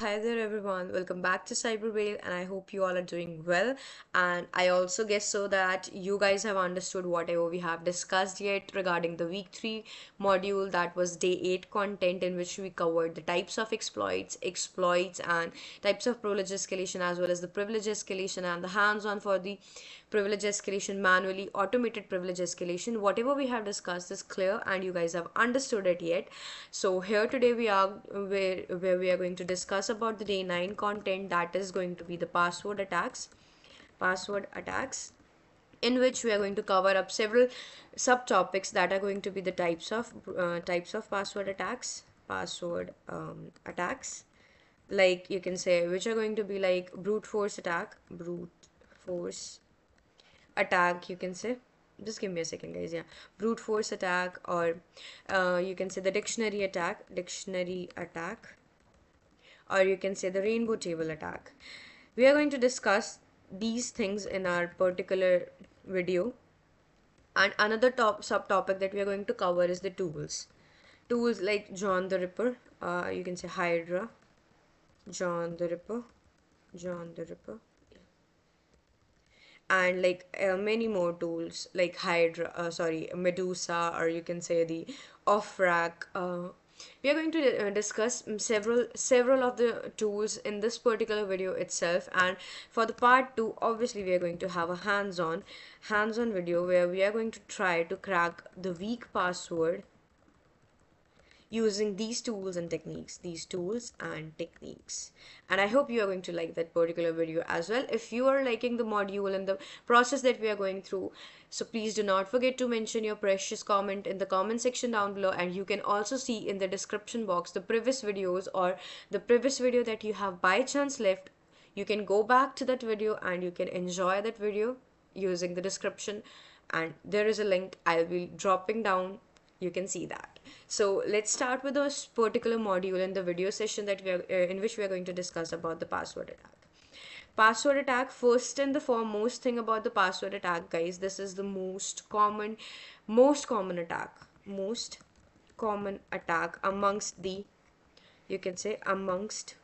Hi there everyone, welcome back to Cyberwhale and I hope you all are doing well, and I also guess so that you guys have understood whatever we have discussed yet regarding the week 3 module, that was day 8 content, in which we covered the types of exploits and types of privilege escalation, as well as the privilege escalation and the hands-on for the privilege escalation, manually automated privilege escalation. Whatever we have discussed is clear and you guys have understood it yet. So here today we are where we are going to discuss about the day 9 content, that is going to be the password attacks, in which we are going to cover up several subtopics that are going to be the types of password attacks, like you can say, which are going to be like brute force attack, you can say. Just give me a second, guys. Yeah, brute force attack, or you can say the dictionary attack, or you can say the rainbow table attack. We are going to discuss these things in our particular video. And another top subtopic that we are going to cover is the tools like John the Ripper, you can say Hydra, John the Ripper, John the Ripper, and like many more tools like Hydra, sorry, Medusa, or you can say the off rack. We are going to discuss several of the tools in this particular video itself, and for the part 2 obviously we are going to have a hands-on video where we are going to try to crack the weak password using these tools and techniques. And I hope you are going to like that particular video as well. If you are liking the module and the process that we are going through, so please do not forget to mention your precious comment in the comment section down below, and you can also see in the description box the previous videos, or the previous video that you have by chance left. You can go back to that video and you can enjoy that video using the description, and there is a link I'll be dropping down. You can see that. So let's start with this particular module in the video session that we are in which we are going to discuss about the password attack. First and the foremost thing about the password attack, guys, this is the most common attack amongst the, you can say, amongst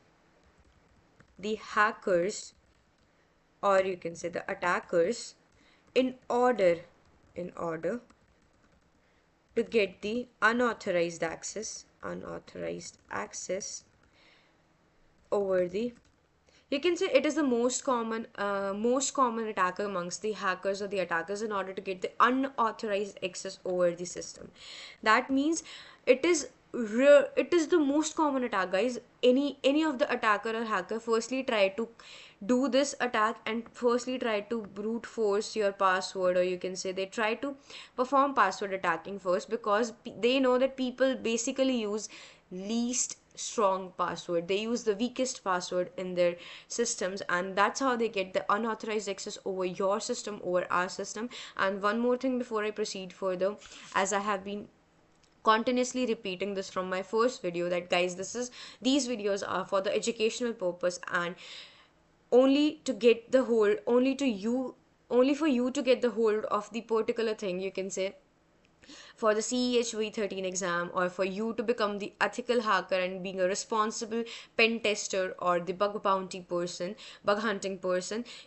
the hackers, or you can say the attackers, in order to get the unauthorized access over the, you can say, it is the most common attacker amongst the hackers or the attackers, in order to get the unauthorized access over the system. That means it is the most common attack, guys. Any of the attacker or hacker firstly try to do this attack, and firstly try to brute force your password, or you can say they try to perform password attacking first, because they know that people basically use least strong password. They use the weakest password in their systems, and that's how they get the unauthorized access over your system, over our system. And one more thing before I proceed further, as I have been continuously repeating this from my first video, that guys, these videos are for the educational purpose, and only to get the hold only for you to get the hold of the particular thing, you can say, for the CEHV13 exam, or for you to become the ethical hacker and being a responsible pen tester or the bug hunting person.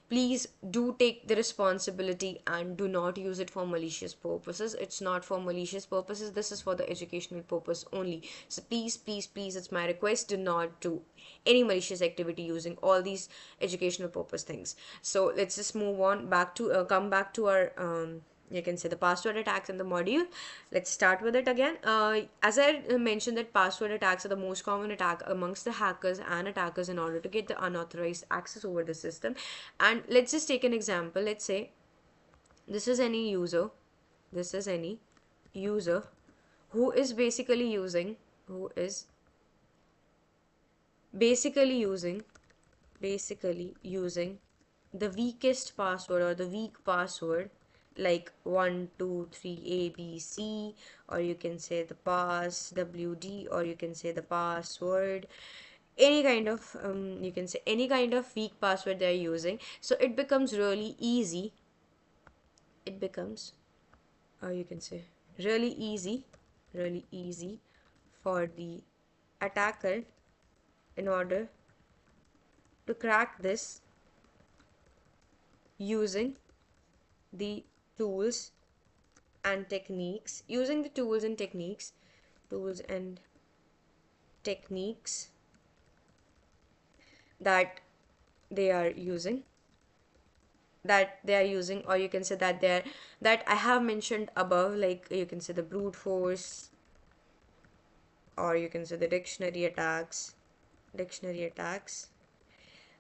Please do take the responsibility and do not use it for malicious purposes. It's not for malicious purposes, this is for the educational purpose only. So please, please, please, it's my request, do not do any malicious activity using all these educational purpose things. So let's just move on back to come back to our you can say the password attacks in the module. Let's start with it again. As I mentioned, that password attacks are the most common attack amongst the hackers and attackers, in order to get the unauthorized access over the system. And let's just take an example. Let's say this is any user this is any user who is basically using the weakest password, or the weak password, like 123 ABC, or you can say the pass WD, or you can say the password, any kind of you can say any kind of weak password they're using. So it becomes you can say really easy for the attacker, in order to crack this using the tools and techniques, tools and techniques that they are using, or you can say that I have mentioned above, like you can say the brute force, or you can say the dictionary attacks.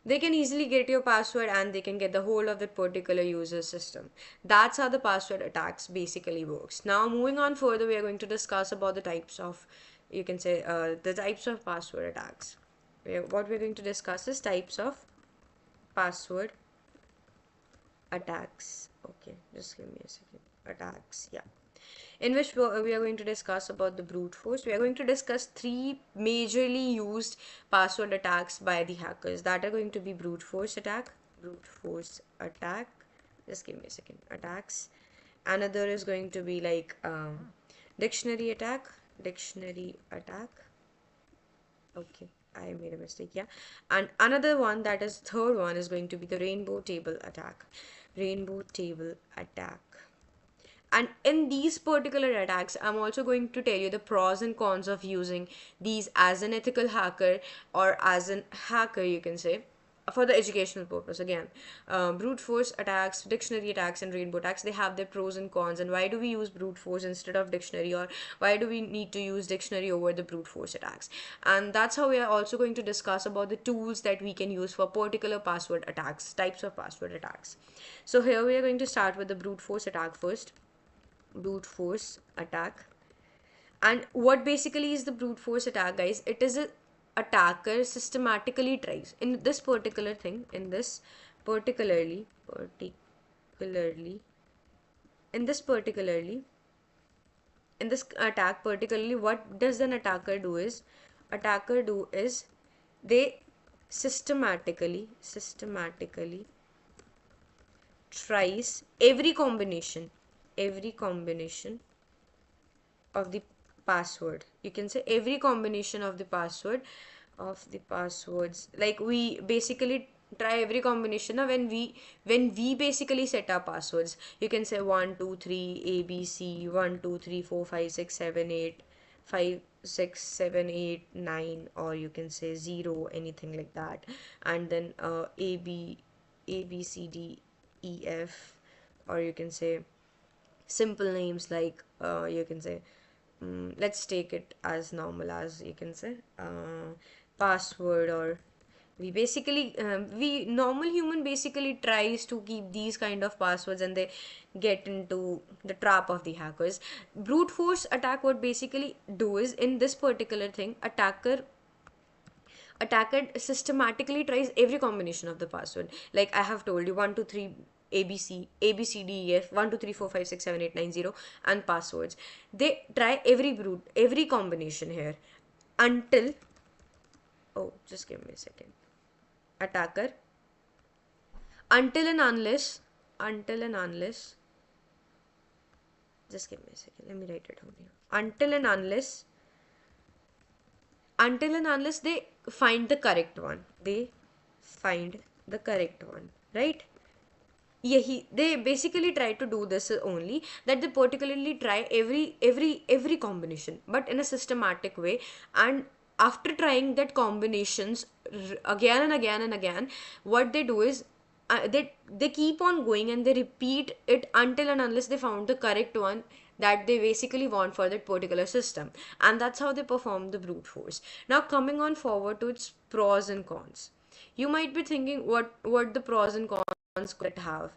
They can easily get your password and they can get the whole of that particular user system. That's how the password attacks basically works. Now moving on further, we are going to discuss about the types of, you can say, the types of password attacks. What we're going to discuss is types of password attacks. Okay, just give me a second. Attacks, yeah. In which we are going to discuss about the brute force. We are going to discuss three majorly used password attacks by the hackers. That are going to be brute force attack. Just give me a second. Attacks. Another is going to be like dictionary attack. Okay, I made a mistake. Yeah, and another one, that is third one, is going to be the rainbow table attack. Rainbow table attack. And in these particular attacks, I'm also going to tell you the pros and cons of using these as an ethical hacker, or as an hacker, you can say, for the educational purpose. Again, brute force attacks, dictionary attacks, and rainbow attacks, they have their pros and cons. And why do we use brute force instead of dictionary, or why do we need to use dictionary over the brute force attacks? And that's how we are also going to discuss about the tools that we can use for particular password attacks, types of password attacks. So here we are going to start with the brute force attack first. Brute force attack. And what basically is the brute force attack, guys? It is a attacker systematically tries in this particular thing, in this particularly in this attack particularly, what does an attacker do is they systematically tries every combination of the password. You can say every combination of the passwords, like we basically try every combination. Now when we basically set our passwords, you can say 1 2 3 ABC, 1 2 3 4 5 6 7 8 5 6 7 8 9, or you can say 0, anything like that. And then ABCDEF, or you can say simple names like you can say let's take it as normal as, you can say, password. Or we basically we normal human basically tries to keep these kind of passwords, and they get into the trap of the hackers. Brute force attack, what basically do is, in this particular thing, attacker systematically tries every combination of the password. Like I have told you, 1 2 3 ABCDEF, 1 2 3 4 5 6 7 8 9 0, and passwords. They try every combination here until, oh, just give me a second. Attacker, until and unless, just give me a second, let me write it down here. Until and unless they find the correct one. Right? Yeah, they basically try to do this only, that they particularly try every combination, but in a systematic way. And after trying that combinations again and again and again, what they do is they keep on going, and they repeat it until and unless they found the correct one that they basically want for that particular system. And that's how they perform the brute force. Now coming on forward to its pros and cons, you might be thinking what the pros and cons could it have.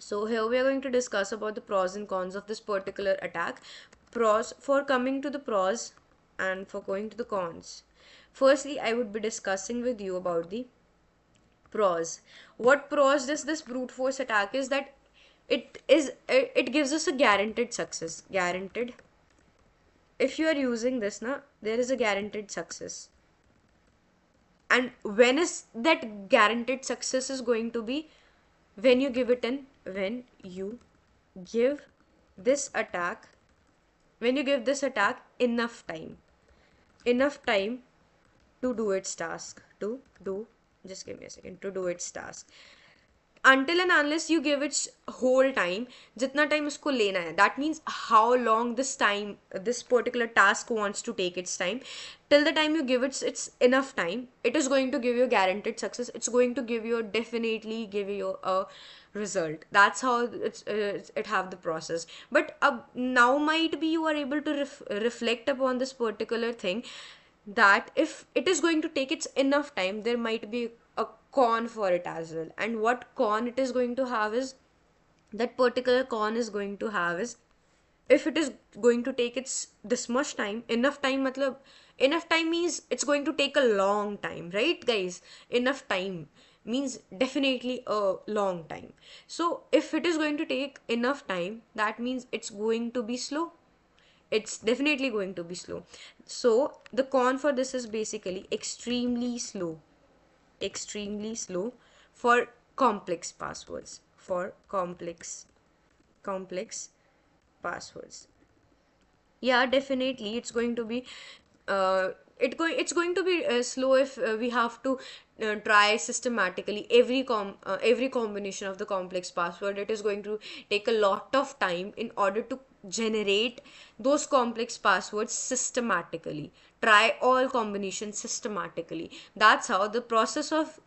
So here we are going to discuss about the pros and cons of this particular attack. Pros, for coming to the pros and for going to the cons. Firstly, I would be discussing with you about the pros. What pros does this brute force attack is that it gives us a guaranteed success. Guaranteed. If you are using this now, there is a guaranteed success. And when is that guaranteed success is going to be? When you give this attack enough time to do its task, just give me a second, to do its task. Until and unless you give its whole time, jitna time usko lena hai, that means how long this time, this particular task wants to take its time, till the time you give it's enough time, it is going to give you guaranteed success. It's going to give you, definitely give you a result. That's how it have the process. But now might be you are able to reflect upon this particular thing, that if it is going to take its enough time, there might be a con for it as well. And what con it is going to have is, that particular con is going to have is, if it is going to take its this much time, enough time matlab, enough time means it's going to take a long time, right guys? Enough time means definitely a long time. So if it is going to take enough time, that means it's going to be slow. It's definitely going to be slow. So the con for this is basically extremely slow. Extremely slow for complex passwords. For complex passwords. Yeah, definitely it's going to be it's going to be slow if we have to try systematically every combination of the complex password. It is going to take a lot of time in order to generate those complex passwords systematically, try all combinations systematically. That's how the process of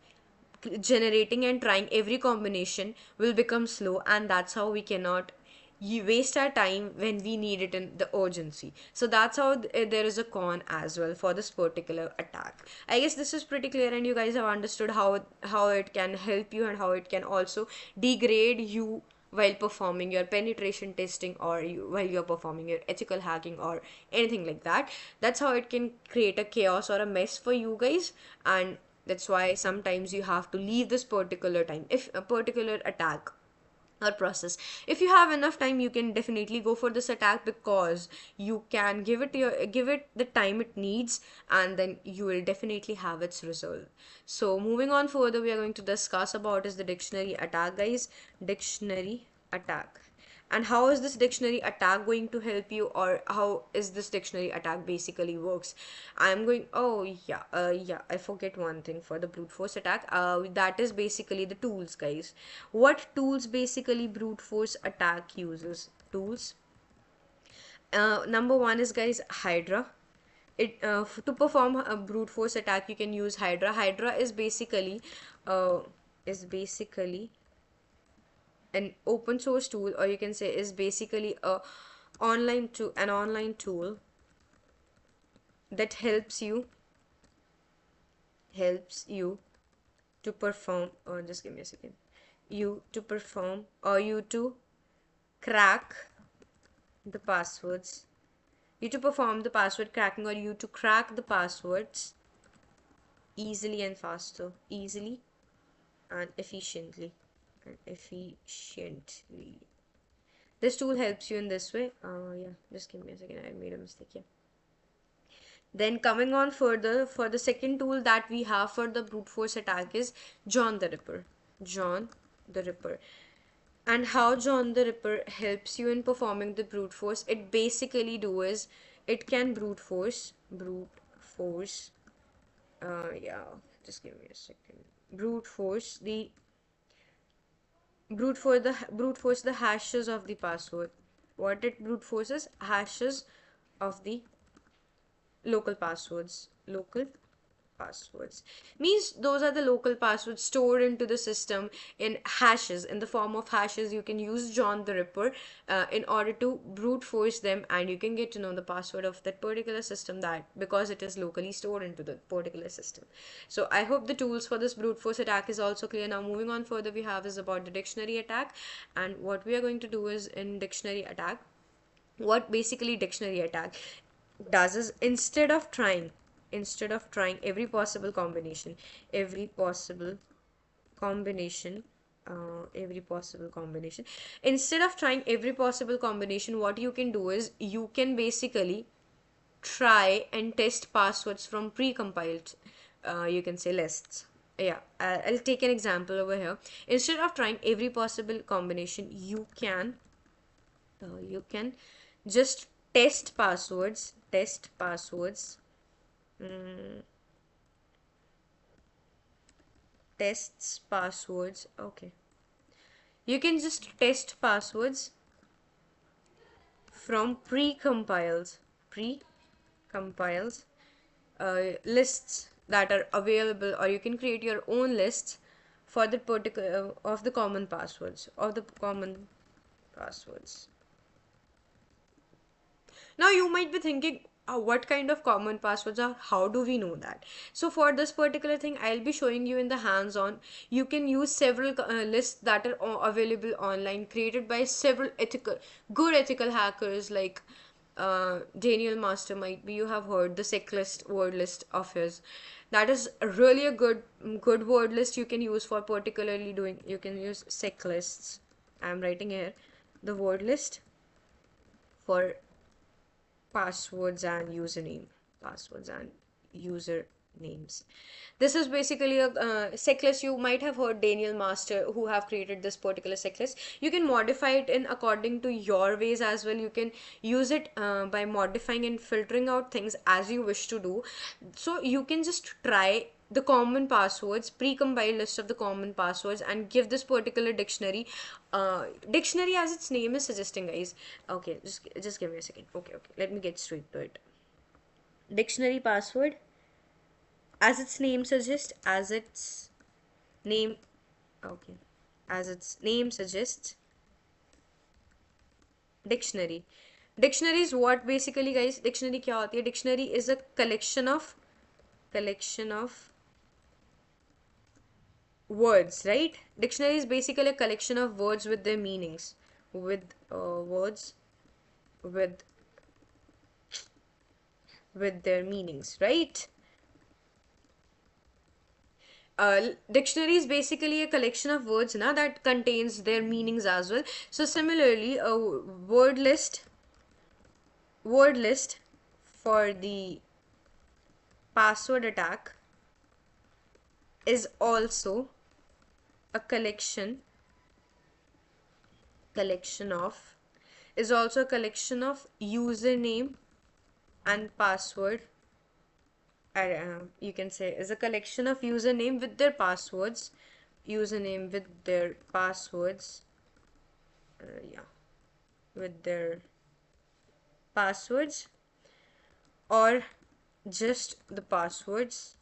generating and trying every combination will become slow, and that's how we cannot waste our time when we need it in the urgency. So that's how there is a con as well for this particular attack. I guess this is pretty clear, and you guys have understood how it can help you and how it can also degrade you while performing your penetration testing, or while you're performing your ethical hacking or anything like that. That's how it can create a chaos or a mess for you guys. And that's why sometimes you have to leave this particular time, if a particular attack or process, if you have enough time, you can definitely go for this attack, because you can give it the time it needs, and then you will definitely have its result. So moving on further, we are going to discuss about is the dictionary attack, guys. Dictionary attack. And how is this dictionary attack going to help you, or how is this dictionary attack basically works? I'm going, oh yeah, I forget one thing for the brute force attack. That is basically the tools, guys. What tools basically brute force attack uses? Tools, number one is, guys, Hydra. To perform a brute force attack, you can use Hydra. Hydra uh, is basically an open source tool, or you can say is basically an online tool that helps you to perform, or just give me a second, you to perform, or you to crack the passwords, you to perform the password cracking, or you to crack the passwords easily and faster, easily and efficiently. This tool helps you in this way. Yeah, just give me a second, I made a mistake here. Then coming on further, for the second tool that we have for the brute force attack is John the Ripper. John the Ripper. And how John the Ripper helps you in performing the brute force, it basically do is, it can yeah, just give me a second. Brute force the hashes of the password. What it brute forces? Hashes of the local passwords means those are the local passwords stored into the system in hashes, in the form of hashes. You can use John the Ripper in order to brute force them, and you can get to know the password of that particular system, that because it is locally stored into the particular system. So I hope the tools for this brute force attack is also clear. Now moving on further, we have is about the dictionary attack. And what we are going to do is, in dictionary attack, what basically dictionary attack does is, instead of trying every possible combination, every possible combination every possible combination instead of trying every possible combination, what you can do is, you can basically try and test passwords from pre-compiled, you can say, lists. Yeah, I'll take an example over here. Instead of trying every possible combination, you can just test passwords. mm, tests passwords. Okay, you can just test passwords from pre-compiles lists that are available, or you can create your own lists for the particular of the common passwords. Now you might be thinking, what kind of common passwords are, how do we know that? So for this particular thing, I'll be showing you in the hands-on. You can use several lists that are available online, created by several good ethical hackers like Daniel Master. Might be you have heard the checklist word list of his. That is really a good word list you can use for particularly doing. You can use checklists. I'm writing here the word list for passwords and usernames. This is basically a checklist. You might have heard Daniel Master who have created this particular checklist. You can modify it in according to your ways as well. You can use it by modifying and filtering out things as you wish to do. So you can just try the common passwords, pre-compiled list of the common passwords, and give this particular dictionary as its name is suggesting, guys. Okay, just give me a second. Okay, let me get straight to it. Dictionary password, as its name suggests, name okay as its name suggests, dictionary. Dictionary is what basically, guys? Dictionary क्या होती है? Dictionary is a collection of words, right? Dictionary is basically a collection of words with their meanings, with words with their meanings, right? Dictionary is basically a collection of words na, that contains their meanings as well. So similarly, a word list for the password attack is also a collection of username and password. You can say is a collection of username with their passwords, yeah, with their passwords, or just the passwords.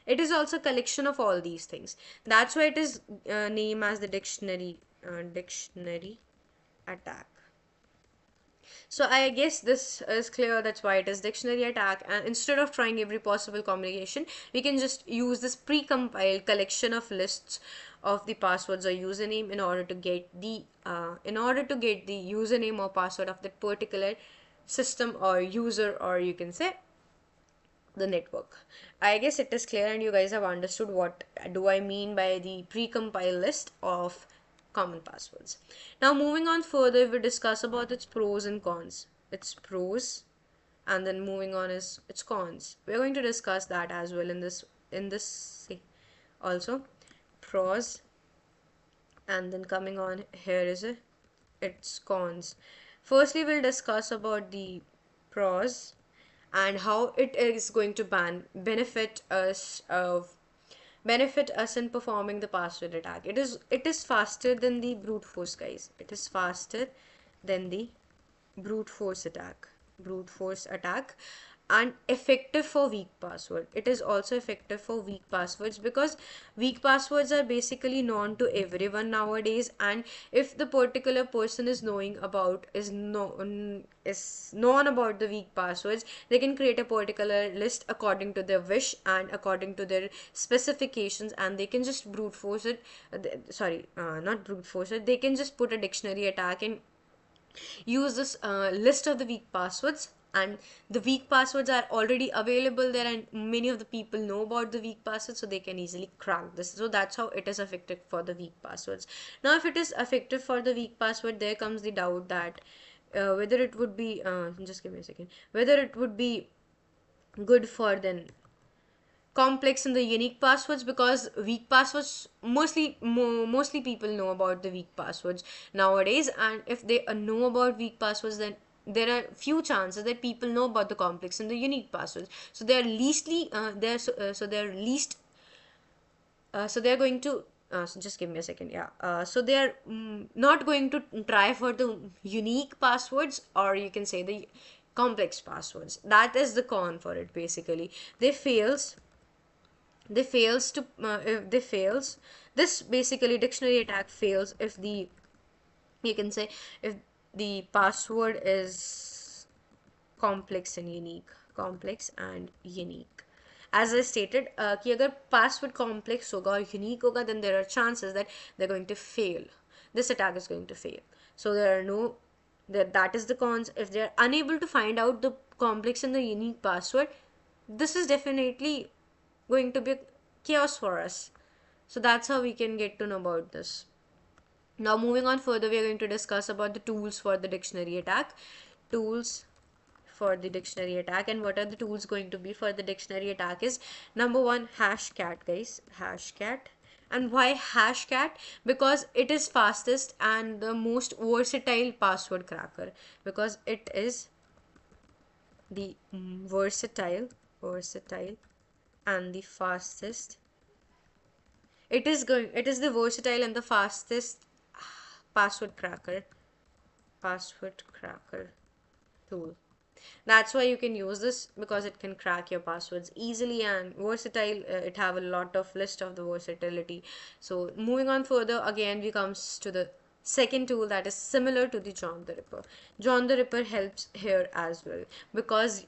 It is also a collection of all these things. That's why it is named as the dictionary attack. So I guess this is clear. That's why it is dictionary attack. And instead of trying every possible combination, we can just use this pre-compiled collection of lists of the passwords or username in order to get the username or password of that particular system or user, or you can say the network. I guess it is clear and you guys have understood what do I mean by the pre-compiled list of common passwords. Now moving on further, we discuss about its pros and cons. Its pros, and then moving on is its cons. We're going to discuss that as well in this also pros, and then coming on here is its cons. Firstly, we'll discuss about the pros and how it is going to benefit us in performing the password attack. It is faster than the brute force, guys. It is faster than the brute force attack, and effective for weak password. It is also effective for weak passwords because weak passwords are basically known to everyone nowadays, and if the particular person is known about the weak passwords, they can create a particular list according to their wish and according to their specifications, and they can just brute force it. Not brute force it. They can just put a dictionary attack and use this list of the weak passwords, and the weak passwords are already available there, and many of the people know about the weak passwords, so they can easily crack this. So that's how it is effective for the weak passwords. Now if it is effective for the weak password, there comes the doubt that whether it would be just give me a second, whether it would be good for then complex and the unique passwords, because weak passwords mostly people know about the weak passwords nowadays, and if they know about weak passwords, then there are few chances that people know about the complex and the unique passwords, so they are least So they're going to so just give me a second. Yeah, so they're not going to try for the unique passwords, or you can say the complex passwords. That is the con for it. Basically, they fails they fails to if they fails this basically dictionary attack fails if the, you can say, if the password is complex and unique. As I stated, कि अगर password complex होगा और unique होगा, then there are chances that they're going to fail. This attack is going to fail. So there are no, that is the cons. If they're unable to find out the complex and the unique password, this is definitely going to be chaos for us. So that's how we can get to know about this. Now moving on further, we are going to discuss about the tools for the dictionary attack. Tools for the dictionary attack, and what are the tools going to be for the dictionary attack is number one, Hashcat, guys. Hashcat. And why Hashcat? Because it is fastest and the most versatile password cracker, because it is the versatile and the fastest. It is the versatile and the fastest password cracker tool. That's why you can use this, because it can crack your passwords easily and versatile. It have a lot of list of the versatility. So moving on further, again we comes to the second tool that is similar to the John the Ripper. John the Ripper helps here as well, because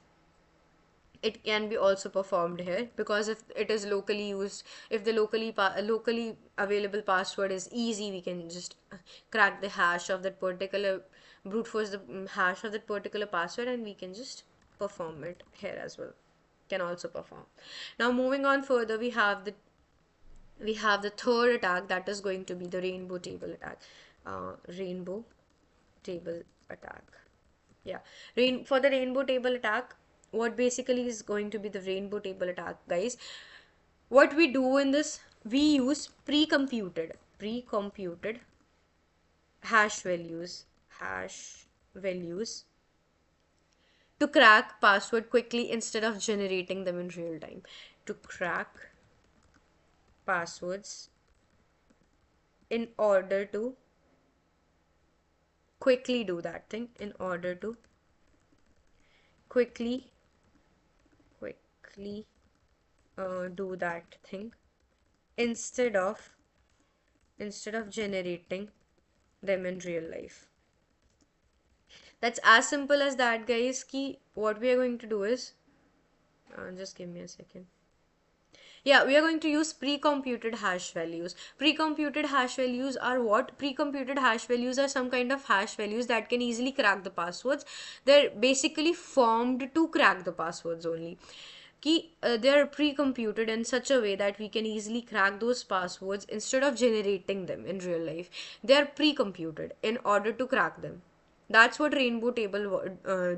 it can be also performed here, because if it is locally used, if the locally available password is easy, we can just crack the hash of that particular, brute force the hash of that particular password, and we can just perform it here as well. Can also perform. Now moving on further, we have the third attack, that is going to be the rainbow table attack. Rainbow table attack. Yeah, for the rainbow table attack, what basically is going to be the rainbow table attack, guys? What we do in this, we use pre-computed hash values to crack password quickly instead of generating them in real time. To crack passwords in order to quickly do that thing, in order to quickly do that thing instead of generating them in real life. That's as simple as that, guys. Ki what we are going to do is just give me a second. Yeah, we are going to use pre-computed hash values. Pre-computed hash values are what? Pre-computed hash values are some kind of hash values that can easily crack the passwords. They're basically formed to crack the passwords only. They are pre-computed in such a way that we can easily crack those passwords instead of generating them in real life. They are pre-computed in order to crack them. That's what rainbow table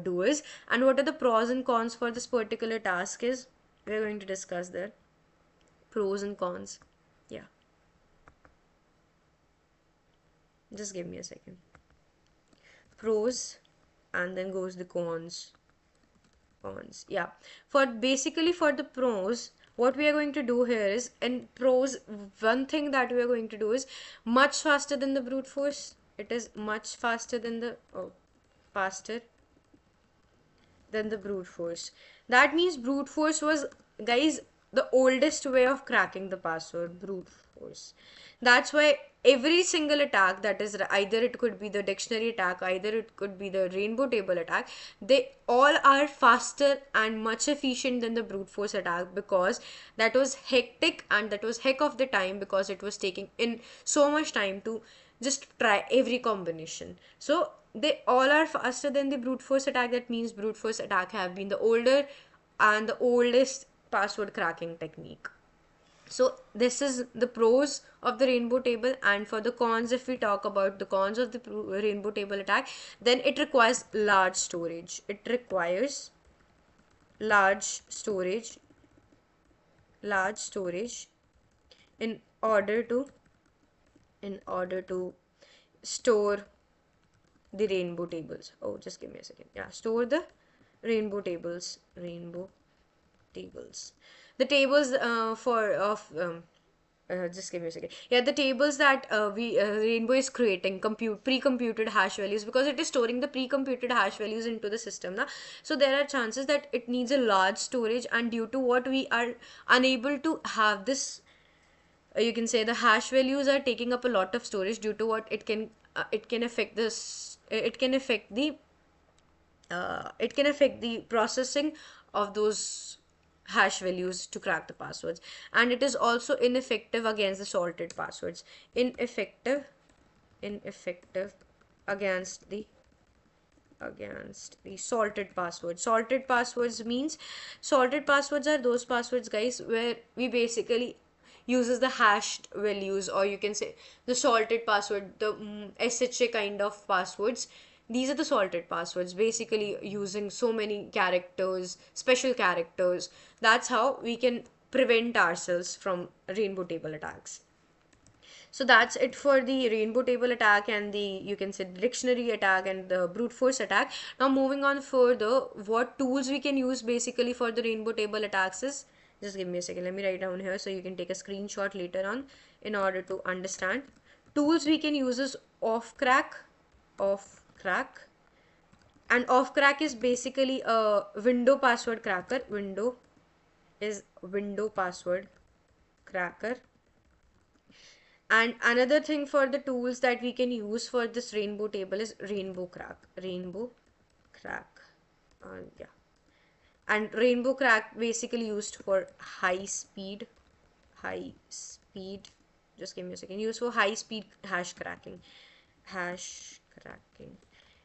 do is. And what are the pros and cons for this particular task is, we're going to discuss there. Pros and cons. Yeah. Just give me a second. Pros, and then goes the cons. Yeah, for basically for the pros, what we are going to do here is, in pros, one thing that we are going to do is much faster than the brute force. It is much faster than the faster than the brute force. That means brute force was, guys, the oldest way of cracking the password. Brute force. That's why every single attack, that is either it could be the dictionary attack, either it could be the rainbow table attack, they all are faster and much efficient than the brute force attack, because that was hectic and that was heck of the time, because it was taking in so much time to just try every combination. So they all are faster than the brute force attack. That means brute force attack have been the older and the oldest password cracking technique. So this is the pros of the rainbow table. And for the cons, if we talk about the cons of the rainbow table attack, then it requires large storage. It requires large storage in order to store the rainbow tables. Oh, just give me a second. Yeah, store the rainbow tables. The tables Just give me a second. Yeah, the tables that we Rainbow is creating compute pre-computed hash values, because it is storing the pre-computed hash values into the system now. So there are chances that it needs a large storage, and due to what we are unable to have this, you can say the hash values are taking up a lot of storage, due to what it can affect this, it can affect the processing of those hash values to crack the passwords, and it is also ineffective against the salted passwords. Ineffective against the salted passwords. Salted passwords are those passwords, guys, where we basically uses the hashed values, or you can say the salted password, the SHA kind of passwords. These are the salted passwords, basically using so many characters, special characters. That's how we can prevent ourselves from rainbow table attacks. So that's it for the rainbow table attack and the, you can say, dictionary attack and the brute force attack. Now moving on further, what tools we can use basically for the rainbow table attacks is, just give me a second, let me write down here so you can take a screenshot later on in order to understand. Tools we can use is off crack, and off crack is basically a window password cracker. Window password cracker. And another thing for the tools that we can use for this rainbow table is rainbow crack. Yeah. And rainbow crack basically used for high speed, just give me a second, used for high speed hash cracking.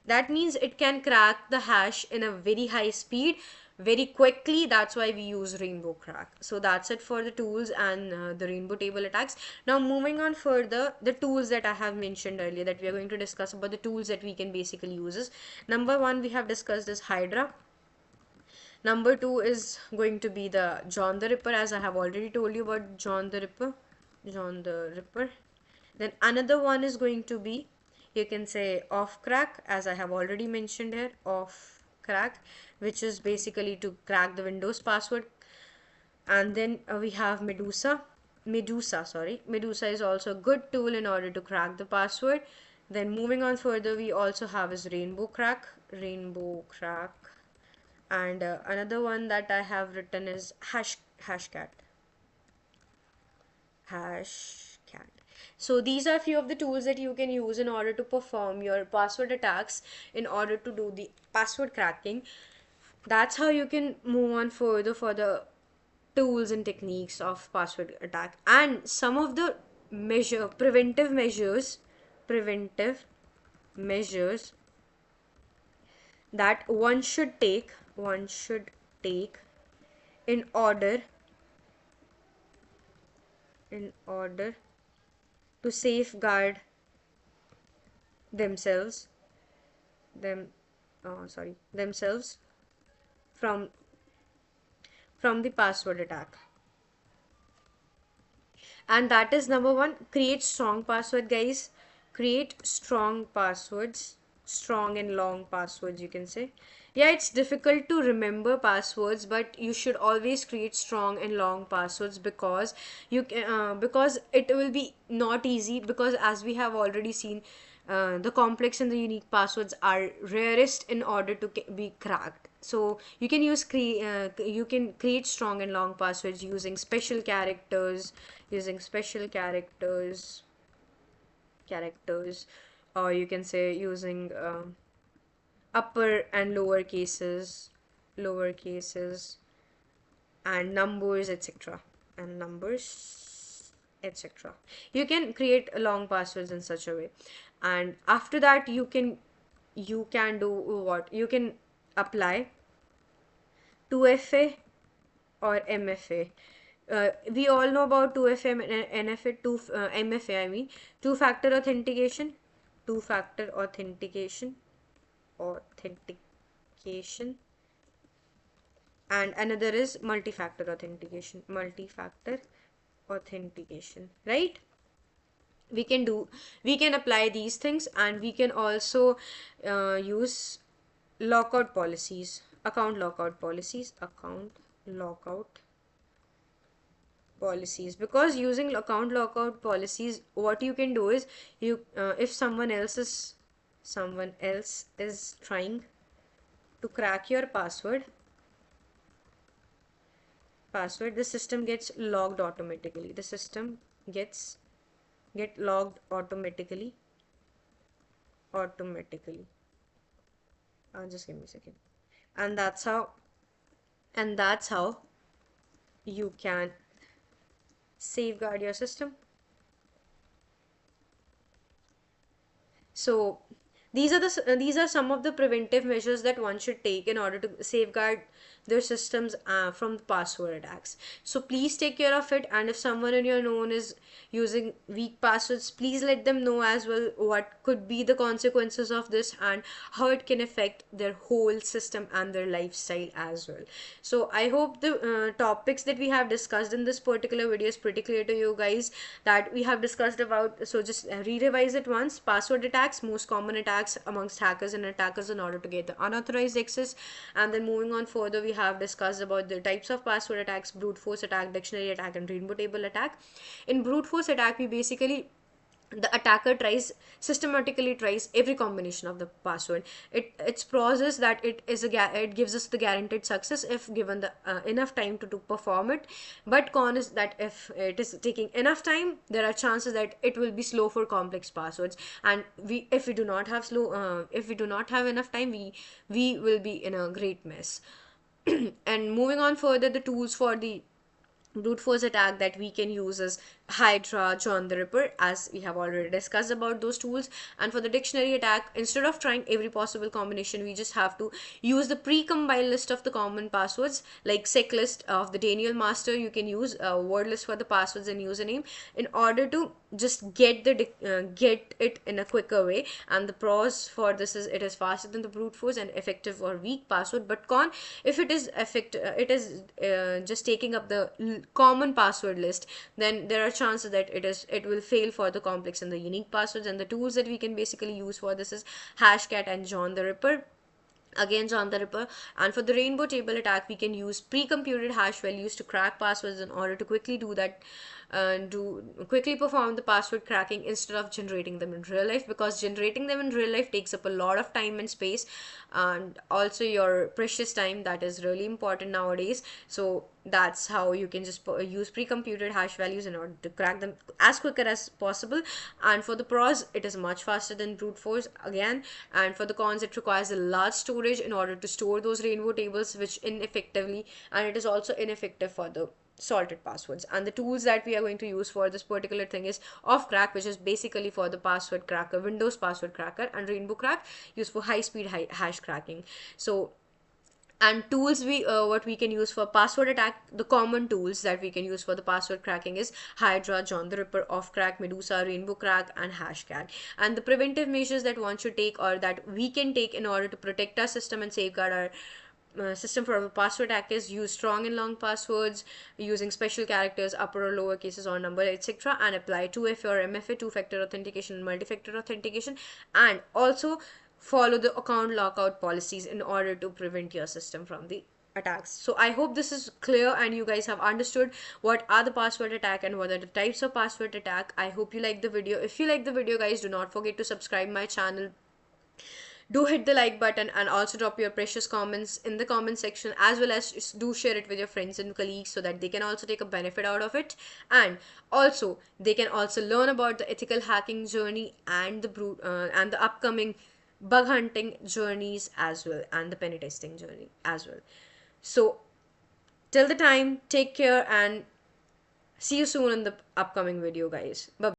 That means it can crack the hash in a very high speed very quickly. That's why we use rainbow crack. So that's it for the tools and the rainbow table attacks. Now moving on further, the tools that I have mentioned earlier that we are going to discuss about, the tools that we can basically use is, number one we have discussed is Hydra. Number two is going to be the John the Ripper, as I have already told you about John the Ripper. Then another one is going to be, you can say, off crack, as I have already mentioned here, off crack, which is basically to crack the Windows password. And then we have Medusa is also a good tool in order to crack the password. Then moving on further, we also have is rainbow crack. And another one that I have written is Hashcat. So these are few of the tools that you can use in order to perform your password attacks, in order to do the password cracking. That's how you can move on further for the tools and techniques of password attack. And some of the preventive measures that one should take in order to safeguard themselves themselves from the password attack. And that is, number one, create strong password, guys. Create strong passwords, strong and long passwords, you can say. Yeah, it's difficult to remember passwords, but you should always create strong and long passwords, because because it will be not easy, because as we have already seen, the complex and the unique passwords are rarest in order to be cracked. So you can you can create strong and long passwords using special characters, or you can say using upper and lower cases, and numbers, etc. You can create long passwords in such a way. And after that, you can do what? You can apply 2FA or MFA. We all know about 2FA and NFA, MFA, I mean, two-factor authentication, and another is multi-factor authentication, right? We can apply these things, and we can also use lockout policies, account lockout policies, because using account lockout policies, what you can do is you if someone else is trying to crack your password, the system gets logged automatically. The system get logged automatically. Just give me a second. And that's how you can safeguard your system. So these are some of the preventive measures that one should take in order to safeguard their systems from password attacks. So please take care of it, and if someone in your known is using weak passwords, please let them know as well what could be the consequences of this and how it can affect their whole system and their lifestyle as well. So I hope the topics that we have discussed in this particular video is pretty clear to you guys, that we have discussed about. So just re-revise it once: password attacks, most common attacks amongst hackers and attackers in order to get the unauthorized access. And then moving on further, we have discussed about the types of password attacks: brute force attack, dictionary attack, and rainbow table attack. In brute force attack, we basically, the attacker systematically tries every combination of the password. Its process that it gives us the guaranteed success if given the enough time to perform it. But con is that if it is taking enough time, there are chances that it will be slow for complex passwords, and if we do not have enough time, we will be in a great mess. And moving on further, the tools for the brute force attack that we can use is Hydra, John the Ripper, as we have already discussed about those tools. And for the dictionary attack, instead of trying every possible combination, we just have to use the pre-compiled list of the common passwords, like sec list of the Daniel Master. You can use a word list for the passwords and username in order to just get it in a quicker way. And the pros for this is it is faster than the brute force and effective or weak password. But con, if it is just taking up the common password list, then there are chances that it will fail for the complex and the unique passwords. And the tools that we can basically use for this is Hashcat and John the Ripper. Again, John the Ripper. And for the rainbow table attack, we can use pre-computed hash values to crack passwords in order to quickly do that, quickly perform the password cracking instead of generating them in real life, because generating them in real life takes up a lot of time and space, and also your precious time, that is really important nowadays. So that's how you can just use pre-computed hash values in order to crack them as quicker as possible. And for the pros, it is much faster than brute force again. And for the cons, it requires a large storage in order to store those rainbow tables, which ineffectively, and it is also ineffective for the salted passwords. And the tools that we are going to use for this particular thing is Offcrack, which is basically for the password cracker, Windows password cracker, and Rainbow Crack, used for high speed hash cracking. So, and tools what we can use for password attack, the common tools that we can use for the password cracking is Hydra, John the Ripper, Offcrack, Medusa, Rainbow Crack, and Hashcat. And the preventive measures that one should take, or that we can take in order to protect our system and safeguard our system from a password attack, is use strong and long passwords using special characters, upper or lower cases or number, etc., and apply 2FA or MFA, two-factor authentication and multi-factor authentication, and also follow the account lockout policies in order to prevent your system from the attacks. So I hope this is clear and you guys have understood what are the password attack and what are the types of password attack. I hope you like the video. If you like the video, guys, do not forget to subscribe my channel. Do hit the like button and also drop your precious comments in the comment section, as well as do share it with your friends and colleagues so that they can also take a benefit out of it, and also they can also learn about the ethical hacking journey and the upcoming bug hunting journeys as well, and the penny testing journey as well. So till the time, take care and see you soon in the upcoming video, guys. Bye.